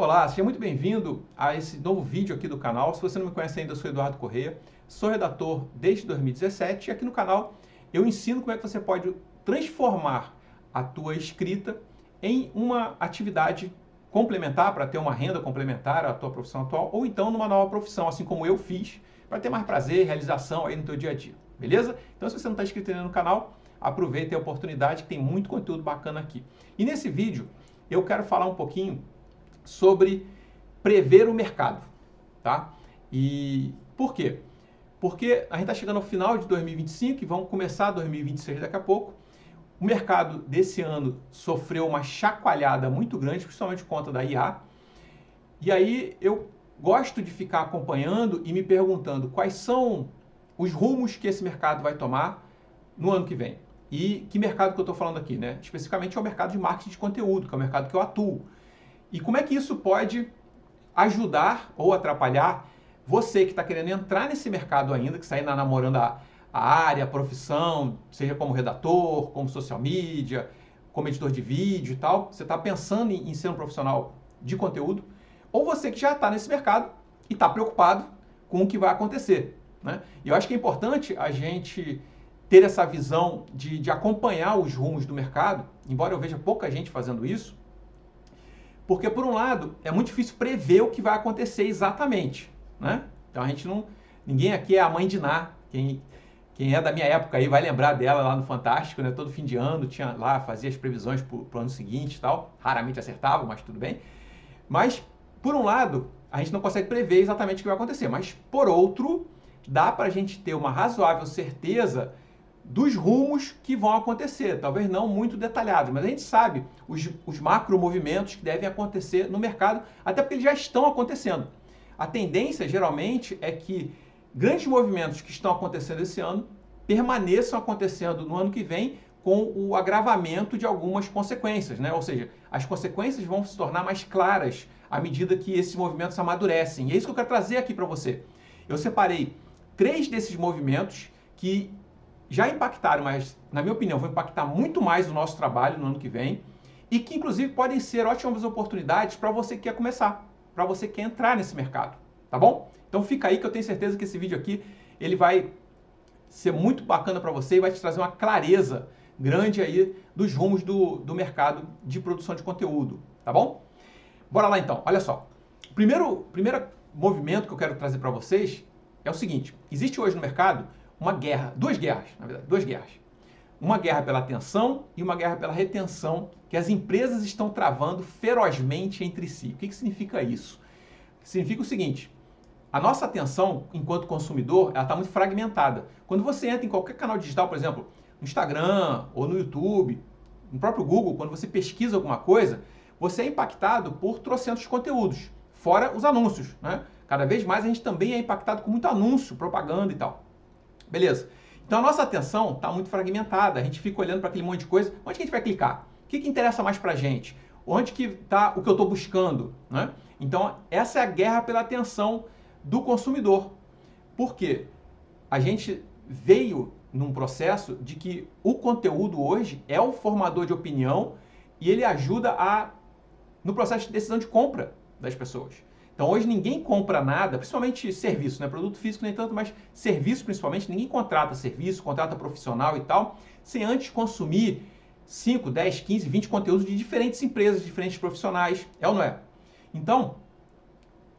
Olá, seja muito bem-vindo a esse novo vídeo aqui do canal. Se você não me conhece ainda, eu sou Eduardo Corrêa, sou redator desde 2017 e aqui no canal eu ensino como é que você pode transformar a tua escrita em uma atividade complementar para ter uma renda complementar à tua profissão atual ou então numa nova profissão, assim como eu fiz, para ter mais prazer e realização aí no teu dia a dia, beleza? Então se você não está inscrito ainda no canal, aproveita a oportunidade que tem muito conteúdo bacana aqui. E nesse vídeo eu quero falar um pouquinho sobre prever o mercado, tá? E por quê? Porque a gente está chegando ao final de 2025 e vamos começar 2026 daqui a pouco. O mercado desse ano sofreu uma chacoalhada muito grande, principalmente por conta da IA. E aí eu gosto de ficar acompanhando e me perguntando quais são os rumos que esse mercado vai tomar no ano que vem. E que mercado que eu estou falando aqui, né? Especificamente é o mercado de marketing de conteúdo, que é o mercado que eu atuo. E como é que isso pode ajudar ou atrapalhar você que está querendo entrar nesse mercado ainda, que está ainda namorando a área, a profissão, seja como redator, como social media, como editor de vídeo e tal. Você está pensando em ser um profissional de conteúdo, ou você que já está nesse mercado e está preocupado com o que vai acontecer, né? E eu acho que é importante a gente ter essa visão de acompanhar os rumos do mercado, embora eu veja pouca gente fazendo isso, porque, por um lado, é muito difícil prever o que vai acontecer exatamente, né? Então, ninguém aqui é a mãe de Ná. Quem é da minha época aí vai lembrar dela lá no Fantástico, né? Todo fim de ano tinha lá, fazia as previsões para o ano seguinte e tal. Raramente acertava, mas tudo bem. Mas, por um lado, a gente não consegue prever exatamente o que vai acontecer. Mas, por outro, dá para a gente ter uma razoável certeza dos rumos que vão acontecer, talvez não muito detalhados, mas a gente sabe os macro movimentos que devem acontecer no mercado, até porque eles já estão acontecendo. A tendência, geralmente, é que grandes movimentos que estão acontecendo esse ano permaneçam acontecendo no ano que vem com o agravamento de algumas consequências, né? Ou seja, as consequências vão se tornar mais claras à medida que esses movimentos amadurecem. E é isso que eu quero trazer aqui para você. Eu separei 3 desses movimentos que já impactaram, mas, na minha opinião, vão impactar muito mais o nosso trabalho no ano que vem e que, inclusive, podem ser ótimas oportunidades para você que quer começar, para você que quer entrar nesse mercado, tá bom? Então fica aí que eu tenho certeza que esse vídeo aqui, ele vai ser muito bacana para você e vai te trazer uma clareza grande aí dos rumos do mercado de produção de conteúdo, tá bom? Bora lá então, olha só. O primeiro movimento que eu quero trazer para vocês é o seguinte: existe hoje no mercado uma guerra, duas guerras, na verdade, duas guerras. Uma guerra pela atenção e uma guerra pela retenção que as empresas estão travando ferozmente entre si. O que significa isso? Significa o seguinte: a nossa atenção, enquanto consumidor, ela está muito fragmentada. Quando você entra em qualquer canal digital, por exemplo, no Instagram ou no YouTube, no próprio Google, quando você pesquisa alguma coisa, você é impactado por trocentos conteúdos, fora os anúncios, né? Cada vez mais a gente também é impactado com muito anúncio, propaganda e tal. Beleza? Então a nossa atenção está muito fragmentada, a gente fica olhando para aquele monte de coisa. Onde que a gente vai clicar? O que interessa mais para a gente? Onde que está o que eu estou buscando? Né? Então essa é a guerra pela atenção do consumidor. Por quê? A gente veio num processo de que o conteúdo hoje é o formador de opinião e ele ajuda no processo de decisão de compra das pessoas. Então hoje ninguém compra nada, principalmente serviço, né? Produto físico nem tanto, mas serviço principalmente, ninguém contrata serviço, contrata profissional e tal, sem antes consumir 5, 10, 15, 20 conteúdos de diferentes empresas, diferentes profissionais, é ou não é? Então,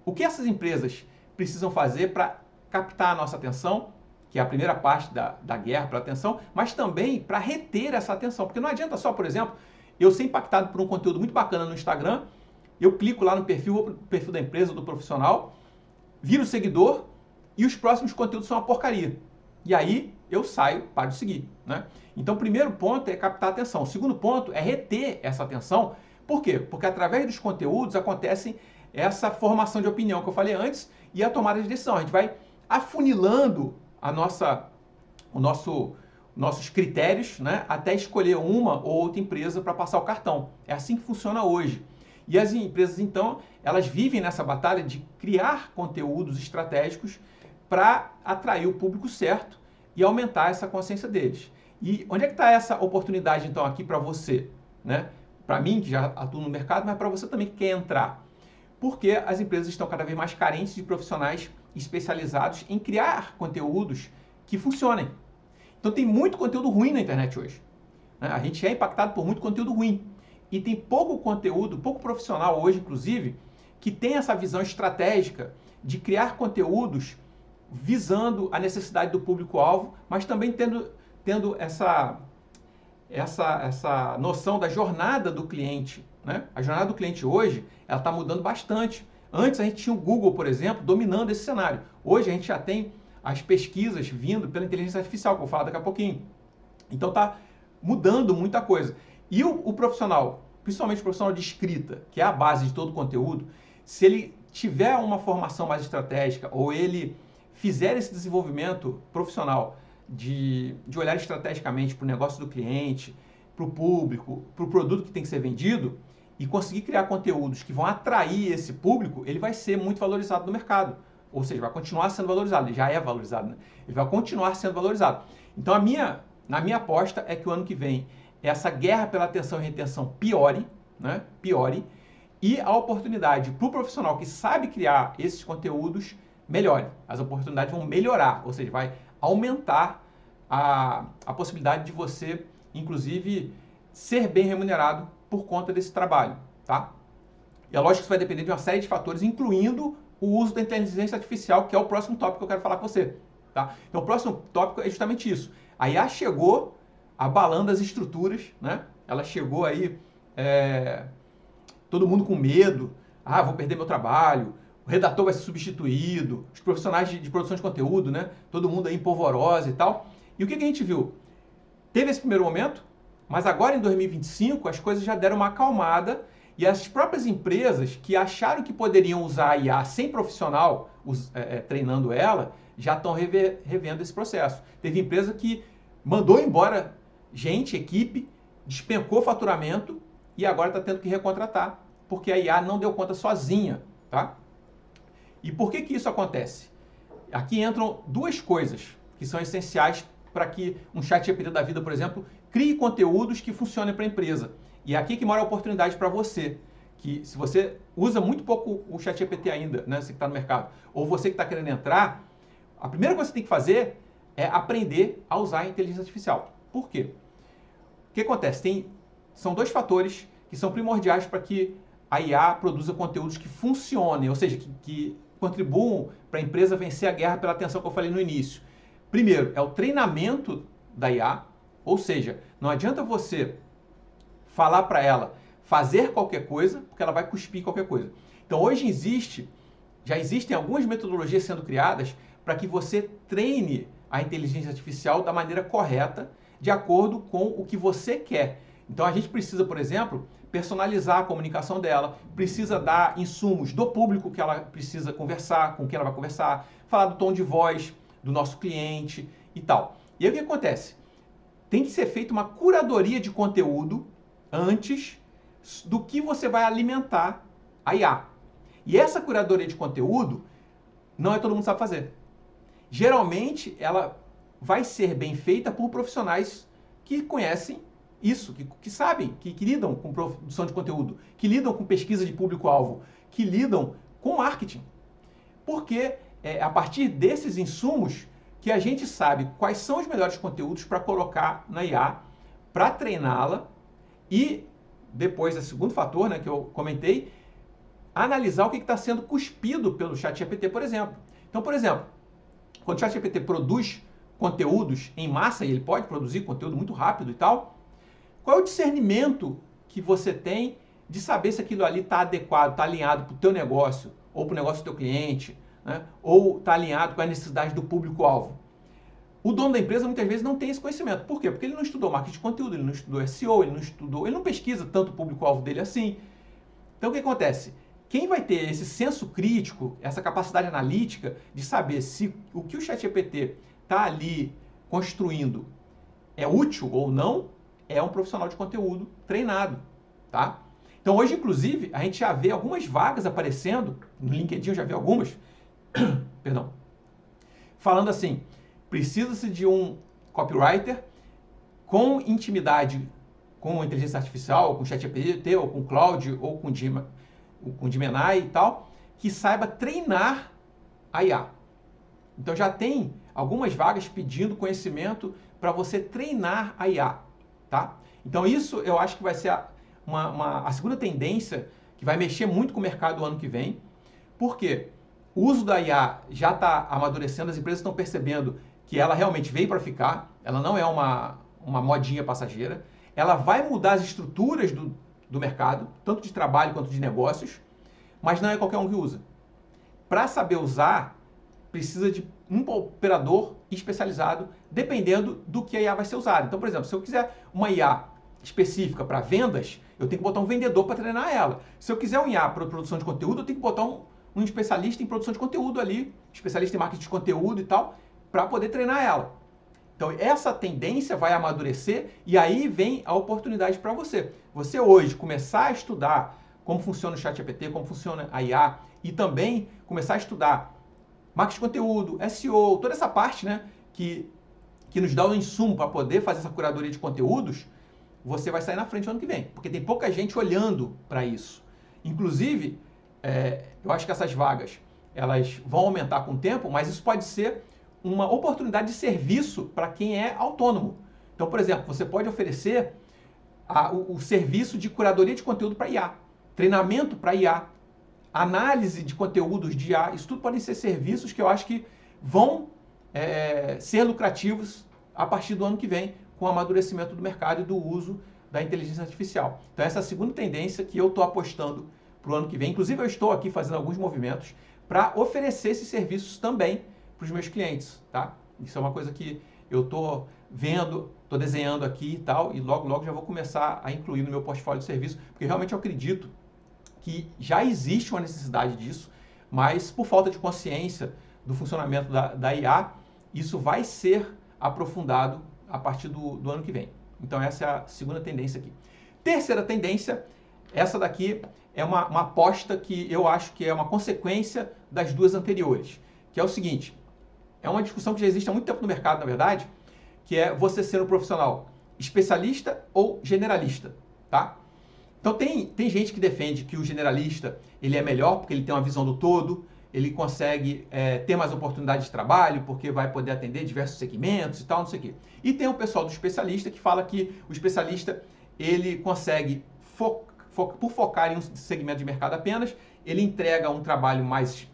o que essas empresas precisam fazer para captar a nossa atenção, que é a primeira parte da guerra pela atenção, mas também para reter essa atenção, porque não adianta só, por exemplo, eu ser impactado por um conteúdo muito bacana no Instagram, eu clico lá no perfil da empresa, do profissional, viro seguidor e os próximos conteúdos são uma porcaria. E aí eu saio, paro de seguir, né? Então o primeiro ponto é captar a atenção. O segundo ponto é reter essa atenção. Por quê? Porque através dos conteúdos acontece essa formação de opinião que eu falei antes e a tomada de decisão. A gente vai afunilando nossos critérios, né, até escolher uma ou outra empresa para passar o cartão. É assim que funciona hoje. E as empresas, então, elas vivem nessa batalha de criar conteúdos estratégicos para atrair o público certo e aumentar essa consciência deles. E onde é que está essa oportunidade, então, aqui para você? Né? Para mim, que já atuo no mercado, mas para você também que quer entrar. porque as empresas estão cada vez mais carentes de profissionais especializados em criar conteúdos que funcionem. Então tem muito conteúdo ruim na internet hoje, né? A gente é impactado por muito conteúdo ruim. E tem pouco conteúdo, pouco profissional hoje, inclusive, que tem essa visão estratégica de criar conteúdos visando a necessidade do público-alvo, mas também tendo essa noção da jornada do cliente, né? A jornada do cliente hoje, ela está mudando bastante. Antes a gente tinha o Google, por exemplo, dominando esse cenário. Hoje a gente já tem as pesquisas vindo pela inteligência artificial, que eu vou falar daqui a pouquinho. Então está mudando muita coisa. E o profissional, principalmente o profissional de escrita, que é a base de todo o conteúdo, se ele tiver uma formação mais estratégica ou ele fizer esse desenvolvimento profissional de olhar estrategicamente para o negócio do cliente, para o público, para o produto que tem que ser vendido e conseguir criar conteúdos que vão atrair esse público, ele vai ser muito valorizado no mercado. Ou seja, vai continuar sendo valorizado. Ele já é valorizado, né? Ele vai continuar sendo valorizado. Então, na minha aposta é que o ano que vem essa guerra pela atenção e retenção piore, né? Piore, e a oportunidade para o profissional que sabe criar esses conteúdos melhore. As oportunidades vão melhorar, ou seja, vai aumentar a possibilidade de você, inclusive, ser bem remunerado por conta desse trabalho, tá? E é lógico que isso vai depender de uma série de fatores, incluindo o uso da inteligência artificial, que é o próximo tópico que eu quero falar com você, tá? Então, o próximo tópico é justamente isso. A IA chegou abalando as estruturas, né? Ela chegou aí, todo mundo com medo, vou perder meu trabalho, o redator vai ser substituído, os profissionais de produção de conteúdo, né? Todo mundo aí em polvorosa e tal. E o que a gente viu? Teve esse primeiro momento, mas agora em 2025 as coisas já deram uma acalmada e as próprias empresas que acharam que poderiam usar a IA sem profissional treinando ela, já estão revendo esse processo. Teve empresa que mandou embora gente, equipe, despencou faturamento e agora está tendo que recontratar, porque a IA não deu conta sozinha, tá? E por que isso acontece? Aqui entram duas coisas que são essenciais para que um ChatGPT da vida, por exemplo, crie conteúdos que funcionem para a empresa. E é aqui que mora a oportunidade para você, que se você usa muito pouco o ChatGPT ainda, né, você que está no mercado, ou você que está querendo entrar, a primeira coisa que você tem que fazer é aprender a usar a inteligência artificial. Por quê? O que acontece? São dois fatores que são primordiais para que a IA produza conteúdos que funcionem, ou seja, que contribuam para a empresa vencer a guerra pela atenção que eu falei no início. Primeiro, é o treinamento da IA, ou seja, não adianta você falar para ela fazer qualquer coisa, porque ela vai cuspir qualquer coisa. Então, hoje já existem algumas metodologias sendo criadas para que você treine a inteligência artificial da maneira correta, de acordo com o que você quer. Então, a gente precisa, por exemplo, personalizar a comunicação dela, precisa dar insumos do público que ela precisa conversar, com quem ela vai conversar, falar do tom de voz do nosso cliente e tal. E aí o que acontece? Tem que ser feita uma curadoria de conteúdo antes do que você vai alimentar a IA. E essa curadoria de conteúdo não é todo mundo que sabe fazer. Geralmente ela vai ser bem feita por profissionais que conhecem isso, que sabem, que lidam com produção de conteúdo, que lidam com pesquisa de público-alvo, que lidam com marketing. Porque é a partir desses insumos que a gente sabe quais são os melhores conteúdos para colocar na IA, para treiná-la e depois, o segundo fator, né, que eu comentei, analisar o que está sendo cuspido pelo ChatGPT, por exemplo. Então, por exemplo, quando o ChatGPT produz conteúdos em massa, e ele pode produzir conteúdo muito rápido e tal, qual é o discernimento que você tem de saber se aquilo ali está adequado, está alinhado para o teu negócio, ou para o negócio do teu cliente, né? Ou está alinhado com a necessidade do público-alvo? O dono da empresa muitas vezes não tem esse conhecimento. Por quê? Porque ele não estudou marketing de conteúdo, ele não estudou SEO, ele não pesquisa tanto o público-alvo dele assim. Então o que acontece? Quem vai ter esse senso crítico, essa capacidade analítica de saber se o que o ChatGPT está ali construindo é útil ou não, é um profissional de conteúdo treinado, tá? Então hoje, inclusive, a gente já vê algumas vagas aparecendo, no LinkedIn eu já vi algumas, perdão, falando assim, precisa-se de um copywriter com intimidade com a inteligência artificial, com o ChatGPT, ou com o Claude, ou com o com Gemini e tal, que saiba treinar a IA. Então já tem algumas vagas pedindo conhecimento para você treinar a IA, tá? Então isso eu acho que vai ser a segunda tendência que vai mexer muito com o mercado o ano que vem. Por quê? O uso da IA já está amadurecendo, as empresas estão percebendo que ela realmente veio para ficar, ela não é uma modinha passageira, ela vai mudar as estruturas do mercado, tanto de trabalho quanto de negócios, mas não é qualquer um que usa. Para saber usar, precisa de um operador especializado, dependendo do que a IA vai ser usada. Então, por exemplo, se eu quiser uma IA específica para vendas, eu tenho que botar um vendedor para treinar ela. Se eu quiser um IA para produção de conteúdo, eu tenho que botar um especialista em produção de conteúdo ali, especialista em marketing de conteúdo e tal, para poder treinar ela. Então, essa tendência vai amadurecer e aí vem a oportunidade para você. Você hoje começar a estudar como funciona o ChatGPT, como funciona a IA e também começar a estudar marketing de conteúdo, SEO, toda essa parte, né, que nos dá o insumo para poder fazer essa curadoria de conteúdos, você vai sair na frente no ano que vem, porque tem pouca gente olhando para isso. Inclusive, eu acho que essas vagas elas vão aumentar com o tempo, mas isso pode ser uma oportunidade de serviço para quem é autônomo. Então, por exemplo, você pode oferecer o serviço de curadoria de conteúdo para IA, treinamento para IA, análise de conteúdos de IA, isso tudo podem ser serviços que eu acho que vão ser lucrativos a partir do ano que vem, com o amadurecimento do mercado e do uso da inteligência artificial. Então essa é a segunda tendência que eu estou apostando para o ano que vem. Inclusive eu estou aqui fazendo alguns movimentos para oferecer esses serviços também para os meus clientes, tá? Isso é uma coisa que eu estou vendo, estou desenhando aqui e tal, e logo, logo já vou começar a incluir no meu portfólio de serviço, porque realmente eu acredito que já existe uma necessidade disso, mas por falta de consciência do funcionamento da IA, isso vai ser aprofundado a partir do ano que vem. Então essa é a segunda tendência aqui. Terceira tendência, essa daqui é uma aposta que eu acho que é uma consequência das duas anteriores, que é o seguinte, é uma discussão que já existe há muito tempo no mercado, na verdade, que é você ser um profissional especialista ou generalista, tá? Então tem gente que defende que o generalista ele é melhor porque ele tem uma visão do todo, ele consegue ter mais oportunidade de trabalho porque vai poder atender diversos segmentos e tal, não sei o quê. E tem o pessoal do especialista que fala que o especialista ele consegue, por focar em um segmento de mercado apenas, ele entrega um trabalho mais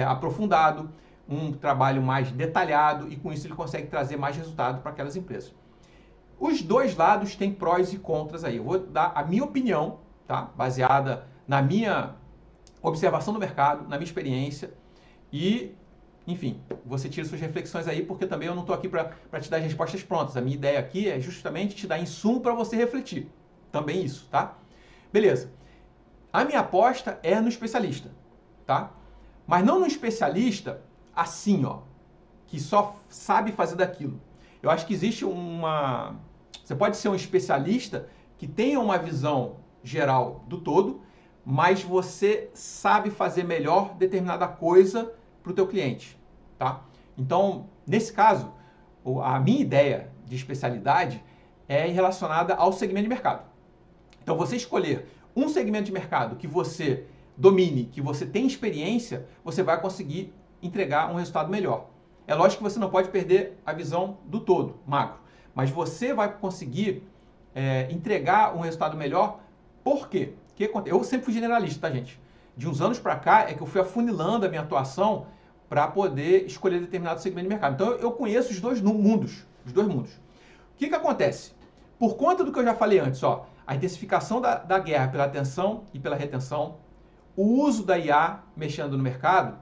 aprofundado, um trabalho mais detalhado e com isso ele consegue trazer mais resultado para aquelas empresas. Os dois lados têm prós e contras aí. Eu vou dar a minha opinião, tá? Baseada na minha observação do mercado, na minha experiência e, enfim, você tira suas reflexões aí, porque também eu não estou aqui para te dar as respostas prontas. A minha ideia aqui é justamente te dar insumo para você refletir. Também isso, tá? Beleza. A minha aposta é no especialista, tá? Mas não no especialista assim, ó, que só sabe fazer daquilo. Eu acho que existe você pode ser um especialista que tenha uma visão geral do todo, mas você sabe fazer melhor determinada coisa para o teu cliente, tá? Então, nesse caso, a minha ideia de especialidade é relacionada ao segmento de mercado. Então, você escolher um segmento de mercado que você domine, que você tem experiência, você vai conseguir entregar um resultado melhor. É lógico que você não pode perder a visão do todo, macro, mas você vai conseguir entregar um resultado melhor. Por quê? Eu sempre fui generalista, tá, gente? De uns anos para cá é que eu fui afunilando a minha atuação para poder escolher determinado segmento de mercado. Então eu conheço os dois mundos. O que acontece? Por conta do que eu já falei antes, ó, a intensificação da guerra pela atenção e pela retenção, o uso da IA mexendo no mercado,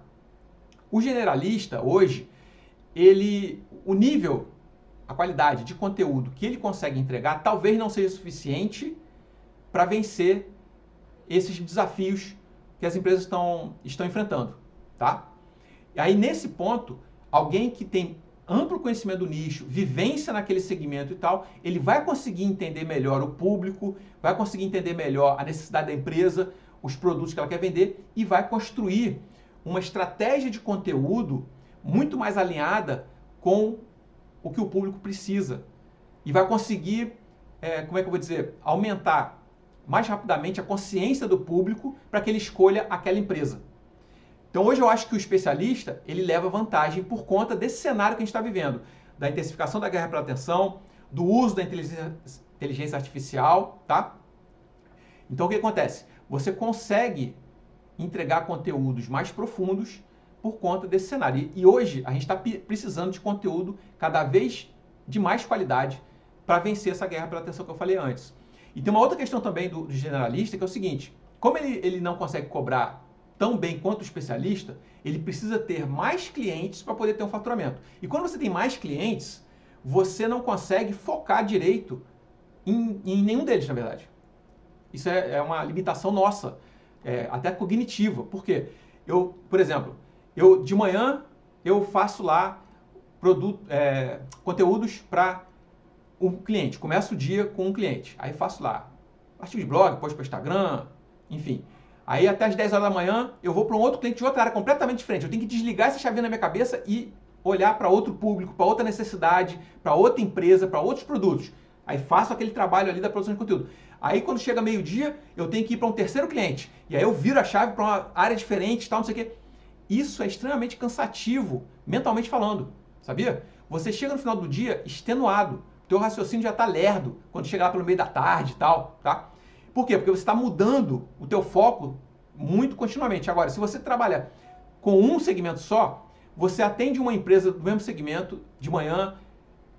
o generalista hoje, o nível, a qualidade de conteúdo que ele consegue entregar talvez não seja suficiente para vencer esses desafios que as empresas estão enfrentando, tá? E aí, nesse ponto, alguém que tem amplo conhecimento do nicho, vivência naquele segmento e tal, ele vai conseguir entender melhor o público, vai conseguir entender melhor a necessidade da empresa, os produtos que ela quer vender e vai construir uma estratégia de conteúdo muito mais alinhada com o que o público precisa. E vai conseguir, como é que eu vou dizer, aumentar mais rapidamente a consciência do público para que ele escolha aquela empresa. Então hoje eu acho que o especialista, ele leva vantagem por conta desse cenário que a gente está vivendo, da intensificação da guerra pela atenção, do uso da inteligência artificial, tá? Então o que acontece? Você consegue entregar conteúdos mais profundos por conta desse cenário. E hoje a gente está precisando de conteúdo cada vez de mais qualidade para vencer essa guerra pela atenção que eu falei antes. E tem uma outra questão também do generalista, que é o seguinte: como ele não consegue cobrar tão bem quanto o especialista, ele precisa ter mais clientes para poder ter um faturamento. E quando você tem mais clientes, você não consegue focar direito em nenhum deles, na verdade. Isso é uma limitação nossa, até cognitiva. Por quê? Por exemplo, de manhã eu faço lá conteúdos para um cliente. Começo o dia com um cliente. Aí faço lá artigo de blog, posto para o Instagram, enfim. Aí até as 10 horas da manhã eu vou para um outro cliente de outra área completamente diferente. Eu tenho que desligar essa chavinha na minha cabeça e olhar para outro público, para outra necessidade, para outra empresa, para outros produtos. Aí faço aquele trabalho ali da produção de conteúdo. Aí quando chega meio-dia, eu tenho que ir para um terceiro cliente. E aí eu viro a chave para uma área diferente, tal, não sei o quê. Isso é extremamente cansativo, mentalmente falando, sabia? Você chega no final do dia extenuado. O teu raciocínio já está lerdo quando chega lá pelo meio da tarde e tal, tá? Por quê? Porque você está mudando o teu foco muito continuamente. Agora, se você trabalha com um segmento só, você atende uma empresa do mesmo segmento de manhã,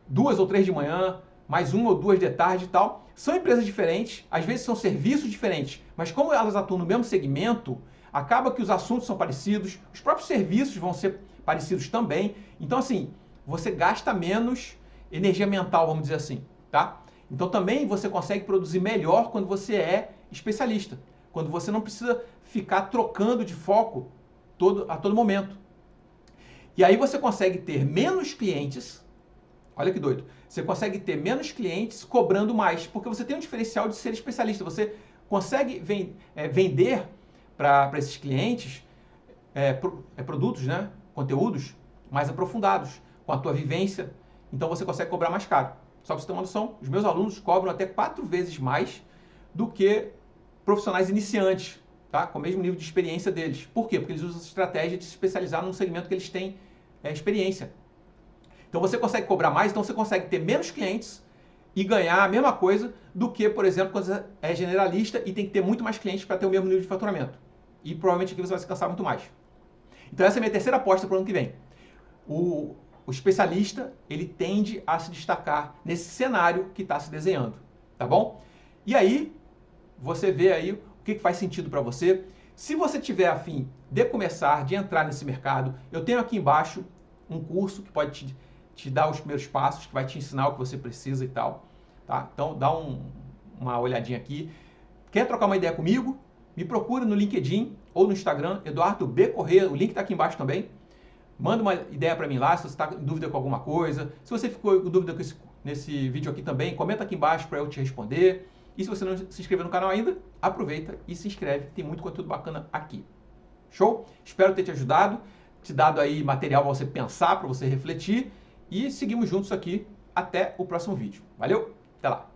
2 ou 3 de manhã, mais 1 ou 2 de tarde e tal. São empresas diferentes, às vezes são serviços diferentes, mas como elas atuam no mesmo segmento, acaba que os assuntos são parecidos, os próprios serviços vão ser parecidos também. Então, assim, você gasta menos energia mental, vamos dizer assim, tá? Então, também você consegue produzir melhor quando você é especialista, quando você não precisa ficar trocando de foco a todo momento. E aí você consegue ter menos clientes. Olha que doido. Você consegue ter menos clientes cobrando mais, porque você tem um diferencial de ser especialista. Você consegue vender para esses clientes produtos, né? Conteúdos mais aprofundados, com a tua vivência. Então você consegue cobrar mais caro. Só para você ter uma noção, os meus alunos cobram até 4 vezes mais do que profissionais iniciantes, tá? Com o mesmo nível de experiência deles. Por quê? Porque eles usam essa estratégia de se especializar num segmento que eles têm experiência. Então você consegue cobrar mais, então você consegue ter menos clientes e ganhar a mesma coisa do que, por exemplo, quando você é generalista e tem que ter muito mais clientes para ter o mesmo nível de faturamento. E provavelmente aqui você vai se cansar muito mais. Então essa é a minha terceira aposta para o ano que vem. O especialista, ele tende a se destacar nesse cenário que está se desenhando, tá bom? E aí, você vê aí o que faz sentido para você. Se você tiver a fim de começar, de entrar nesse mercado, eu tenho aqui embaixo um curso que pode te dar os primeiros passos, que vai te ensinar o que você precisa e tal, tá? Então, dá uma olhadinha aqui. Quer trocar uma ideia comigo? Me procure no LinkedIn ou no Instagram, Eduardo B. Corrêa, o link está aqui embaixo também. Manda uma ideia para mim lá, se você está em dúvida com alguma coisa. Se você ficou em dúvida nesse vídeo aqui também, comenta aqui embaixo para eu te responder. E se você não se inscreveu no canal ainda, aproveita e se inscreve, tem muito conteúdo bacana aqui. Show? Espero ter te ajudado, te dado aí material para você pensar, para você refletir. E seguimos juntos aqui até o próximo vídeo. Valeu? Até lá!